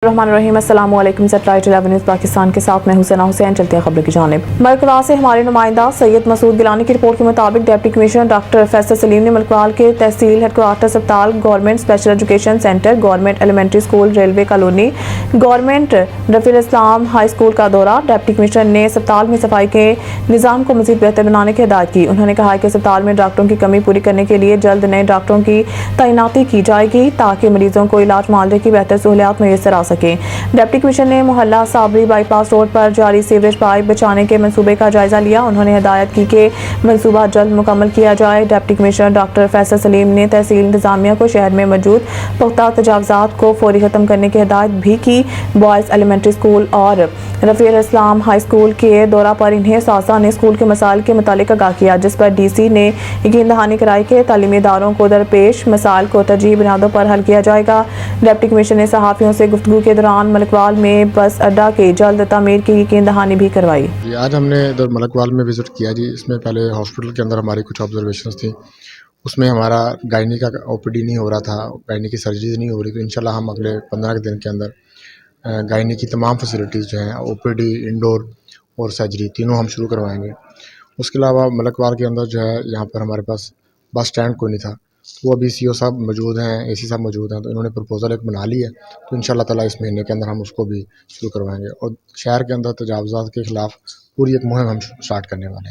रहमानुर्रहीम अस्सलाम वालेकुम। Satellite 11 news Pakistan के साथ मैं हुसैना हुसैन। चलते हैं खबर की जानिब। मलकवाल से हमारे नुमाइंदा सैयद मसूद गिलानी की रिपोर्ट के मुताबिक deputy commissioner doctor Faisal Salim ने मलकवाल के तहसील हेडक्वार्टर अस्पताल, government special education centre, government elementary school, railway colony, government Rafeel Islam high school का दौरा। डिप्टी कमिश्नर ने अस्पताल में सफाई के निज़ाम को मज़ीद बेहतर बनाने की हिदायत की। उन्होंने कहा कि अस्पताल में डॉक्टरों की कमी पूरी करने के लिए जल्द नए डॉक्टरों की तैनाती की जाएगी ताकि मरीजों को इलाज मुआवजे की बेहतर सहूलियात मैसर आ सके। डिप्टी कमिश्नर ने मोहल्ला साबरी बाईपास रोड पर जारी सीवरेज पाइप बिछाने के मंसूबे का जायजा लिया। उन्होंने हिदायत की कि मंसूबा जल्द मुकम्मल किया जाए। Deputy commissioner doctor Faisal Salim ने तहसील इंतजामिया को शहर में मौजूद पुख्ता तजावुज़ात को फौरी खत्म करने की हिदायत भी की। बॉयज़ एलिमेंट्री स्कूल और रफील इस्लाम हाई स्कूल के दौरा पर इन्हें सासा ने स्कूल के मसाइल के मुतालिक आगाह किया, जिस पर DC ने यकीन दहानी कराई कि तालीमी इदारों को दरपेश मसाइल को तरजीही बुनियादों पर हल किया जाएगा। डिप्टी कमिश्नर ने सहाफ़ियों से गुफ्तगू के दौरान मलकवाल में बस अड्डा के जल्द तामीर की यकीन दहानी भी करवाई। जी, आज हमने इधर मलकवाल में विज़िट किया जी। इसमें पहले हॉस्पिटल के अंदर हमारी कुछ ऑब्जर्वेशंस थी। उसमें हमारा गायनी का OPD नहीं हो रहा था, गायनी की सर्जरीज नहीं हो रही। तो इंशाल्लाह हम अगले 15 दिन के अंदर गायनी की तमाम फैसिलिटीज़ जो हैं OPD, इंडोर और सर्जरी तीनों हम शुरू करवाएंगे। उसके अलावा मलकवाल के अंदर जो है यहाँ पर हमारे पास बस स्टैंड कोई नहीं था, तो वो अभी CO साहब मौजूद हैं, AC साहब मौजूद हैं, तो इन्होंने प्रपोज़ल एक बना ली है। तो इंशाल्लाह ताला इस महीने के अंदर हम उसको भी शुरू करवाएंगे और शहर के अंदर तजावुज़ात के ख़िलाफ़ पूरी एक मुहिम हम स्टार्ट करने वाले हैं।